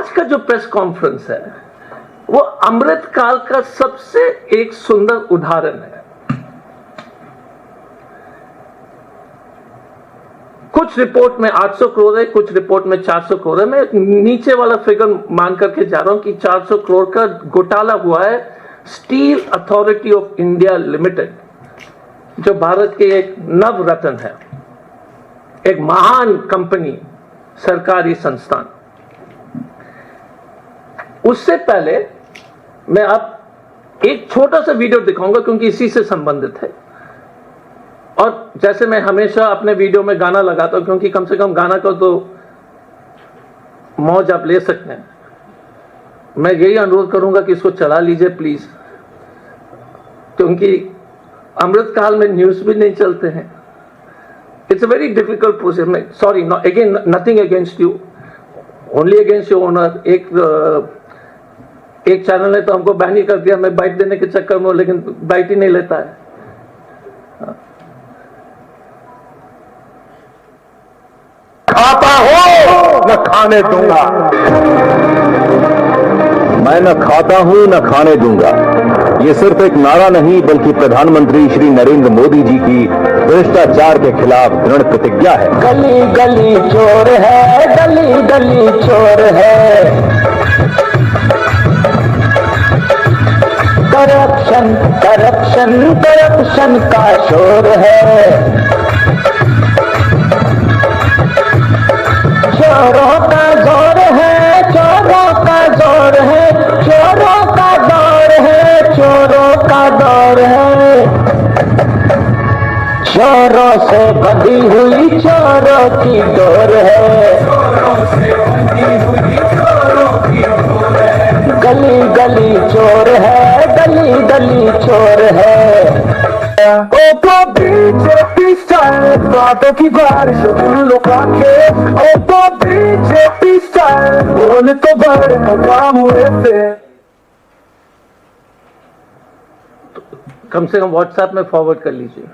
आज का जो प्रेस कॉन्फ्रेंस है वो अमृत काल का सबसे एक सुंदर उदाहरण है। कुछ रिपोर्ट में 800 करोड़ है, कुछ रिपोर्ट में 400 करोड़ है। मैं नीचे वाला फिगर मान करके जा रहा हूं कि 400 करोड़ का घोटाला हुआ है steel authority of India limited, जो भारत के एक नवरत्न है, एक महान कंपनी, सरकारी संस्थान। उससे पहले मैं अब एक छोटा सा वीडियो दिखाऊंगा क्योंकि इसी से संबंधित है। और जैसे मैं हमेशा अपने वीडियो में गाना लगाता हूं, क्योंकि कम से कम गाना का तो मौज आप ले सकते हैं, मैं यही अनुरोध करूंगा कि इसको चला लीजिए प्लीज, क्योंकि अमृत काल में न्यूज भी नहीं चलते हैं। It's a very difficult process. Sorry, again nothing against you, only against your owner. एक चैनल ने तो हमको बैन ही कर दिया, मैं बाइट देने के चक्कर में, लेकिन बाइट ही नहीं लेता है। खाता हो न खाने दूंगा, मैं न खाता हूं न खाने दूंगा। ये सिर्फ एक नारा नहीं बल्कि प्रधानमंत्री श्री नरेंद्र मोदी जी की भ्रष्टाचार के खिलाफ दृढ़ प्रतिज्ञा है। गली गली चोर है, गली गली चोर है, करप्शन करप्शन करप्शन का शोर है। चोरों का जोर है, चोरों का जोर है, चोरों का दौर है, चोरों का दौर है। चोरों से बंधी हुई चोरों की डोर है, गली गली चोर है, गली गली चोर है। तो बीजेपी स्टाइल बातों की बारिश लो पाके, तो बीजेपी स्टाइल बोले तो बड़े काम हुए थे। कम से कम व्हाट्सएप में फॉरवर्ड कर लीजिए।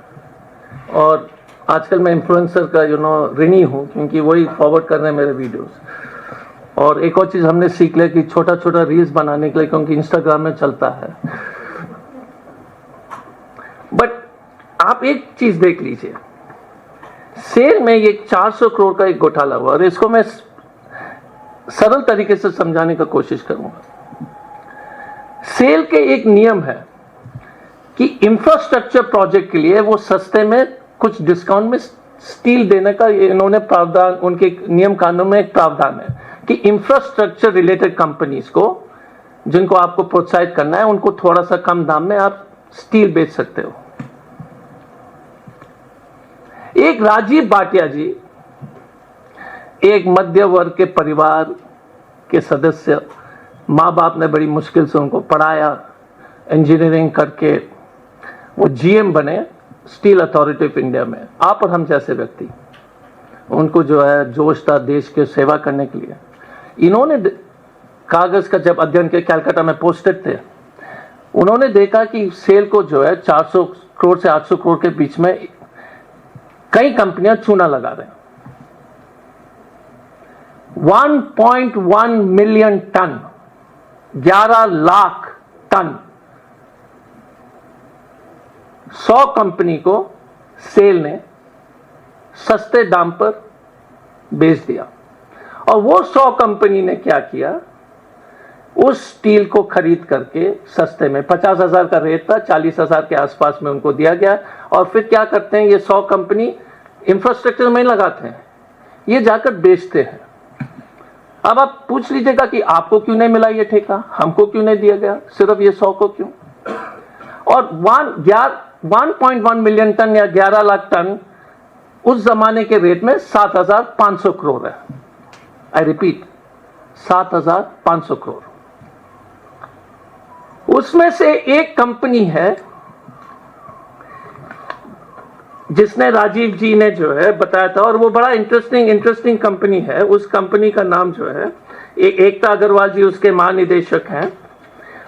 और आजकल मैं इन्फ्लुएंसर का ऋणी हूं, क्योंकि वही फॉरवर्ड कर रहे हैं मेरे वीडियोस। और एक और चीज हमने सीख लिया कि छोटा छोटा रील्स बनाने के लिए, क्योंकि इंस्टाग्राम में चलता है। बट आप एक चीज देख लीजिए, सेल में ये 400 करोड़ का एक घोटाला हुआ, और इसको मैं सरल तरीके से समझाने का कोशिश करूंगा। सेल के एक नियम है कि इंफ्रास्ट्रक्चर प्रोजेक्ट के लिए वो सस्ते में कुछ डिस्काउंट में स्टील देने का इन्होंने प्रावधान, उनके नियम कानून में एक प्रावधान है कि इंफ्रास्ट्रक्चर रिलेटेड कंपनीज को, जिनको आपको प्रोत्साहित करना है, उनको थोड़ा सा कम दाम में आप स्टील बेच सकते हो। एक राजीव भाटिया जी, एक मध्य वर्ग के परिवार के सदस्य, माँ बाप ने बड़ी मुश्किल से उनको पढ़ाया, इंजीनियरिंग करके वो जीएम बने स्टील अथॉरिटी ऑफ इंडिया में। आप और हम जैसे व्यक्ति, उनको जो है जोश था देश के सेवा करने के लिए। इन्होंने कागज का जब अध्ययन किया, कलकत्ता में पोस्टेड थे, उन्होंने देखा कि सेल को जो है 400 करोड़ से 800 करोड़ के बीच में कई कंपनियां चूना लगा रहे हैं। 1.1 million ton, 11 lakh ton 100 company को सेल ने सस्ते दाम पर बेच दिया। और वो 100 कंपनी ने क्या किया, उस स्टील को खरीद करके सस्ते में, 50,000 का रेट था, 40,000 के आसपास में उनको दिया गया। और फिर क्या करते हैं, ये 100 कंपनी इंफ्रास्ट्रक्चर में लगाते हैं, ये जाकर बेचते हैं। अब आप पूछ लीजिएगा कि आपको क्यों नहीं मिला ये ठेका, हमको क्यों नहीं दिया गया, सिर्फ ये 100 को क्यों। और 1.1 मिलियन टन या 11 लाख टन उस जमाने के रेट में 7,500 करोड़ है। I repeat, 7,500 crore. उसमें से एक कंपनी है जिसने राजीव जी ने जो है बताया था, और वो बड़ा इंटरेस्टिंग कंपनी है। उस कंपनी का नाम जो है, एकता अग्रवाल जी उसके महानिदेशक हैं,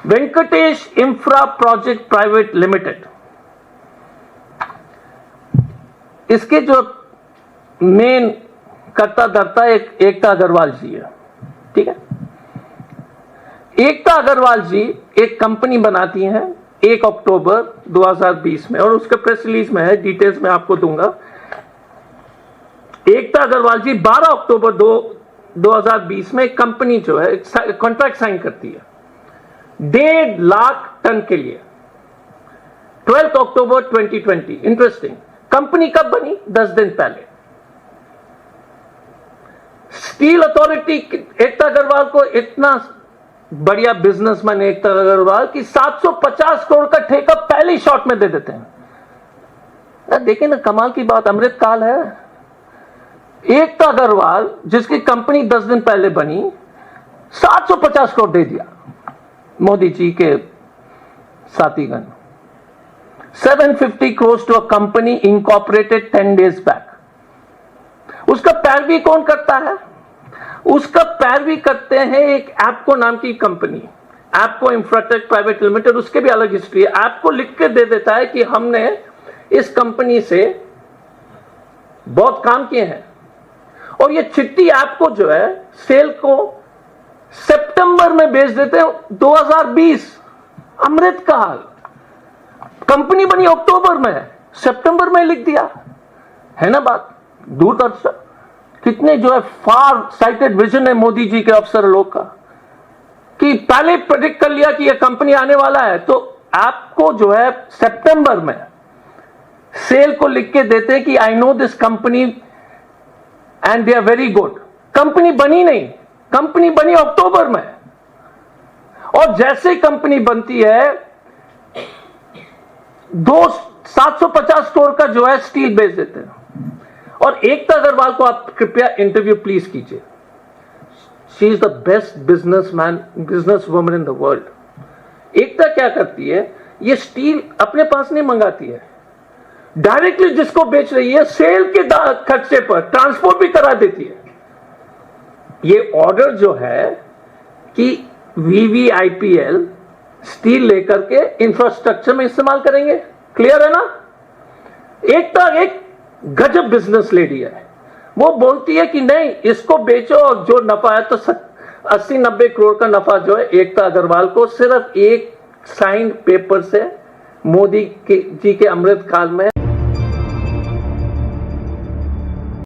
Venkatesh infra project private limited. इसके जो मेन कर्ता धर्ता एकता अग्रवाल जी है, ठीक है। एकता अग्रवाल जी एक कंपनी बनाती हैं 1 अक्टूबर 2020 में, और उसके प्रेस रिलीज में है, डिटेल्स में आपको दूंगा। एकता अग्रवाल जी 12 अक्टूबर 2020 में कंपनी जो है कॉन्ट्रैक्ट साइन करती है 1.5 लाख टन के लिए। 12 अक्टूबर 2020। इंटरेस्टिंग, कंपनी कब बनी? 10 दिन पहले। स्टील अथॉरिटी, एकता अग्रवाल को इतना बढ़िया बिजनेसमैन एकता अग्रवाल की 750 करोड़ का ठेका पहले शॉट में दे देते हैं। देखिए ना, कमाल की बात, अमृत काल है। एकता अग्रवाल जिसकी कंपनी 10 दिन पहले बनी, 750 करोड़ दे दिया मोदी जी के साथीगण। 750 crore to a company incorporated 10 days back. उसका पैरवी कौन करता है? उसका पैरवी करते हैं एक एप्को नाम की company, Apco Infratech private limited. उसके भी अलग हिस्ट्री है। एप्को लिख के दे देता है कि हमने इस कंपनी से बहुत काम किए हैं, और ये चिट्ठी एप्को जो है सेल को सितंबर में बेच देते हैं 2020। अमृत काल। कंपनी बनी अक्टूबर में, सितंबर में लिख दिया है ना बात। दूरदर्शन कितने जो है फार साइटेड विजन है मोदी जी के अफसर लोग का, कि पहले प्रेडिक्ट कर लिया कि यह कंपनी आने वाला है। तो आपको जो है सितंबर में सेल को लिख के देते हैं कि I know this company and they are very good. Company बनी नहीं, कंपनी बनी अक्टूबर में, और जैसे ही कंपनी बनती है 750 करोड़ का जो है स्टील बेच देते हैं। और एकता अग्रवाल को आप कृपया इंटरव्यू प्लीज कीजिए। She is the best business woman in the world. Ekta क्या करती है, ये स्टील अपने पास नहीं मंगाती है, डायरेक्टली जिसको बेच रही है सेल के खर्चे पर ट्रांसपोर्ट भी करा देती है। ये ऑर्डर जो है कि VVIPL स्टील लेकर के इंफ्रास्ट्रक्चर में इस्तेमाल करेंगे। क्लियर है ना? एकता एक गजब बिजनेस लेडी है। वो बोलती है कि नहीं, इसको बेचो और जो नफा है तो 80-90 करोड़ का नफा जो है एकता अग्रवाल को सिर्फ एक साइन पेपर से मोदी जी के अमृत काल में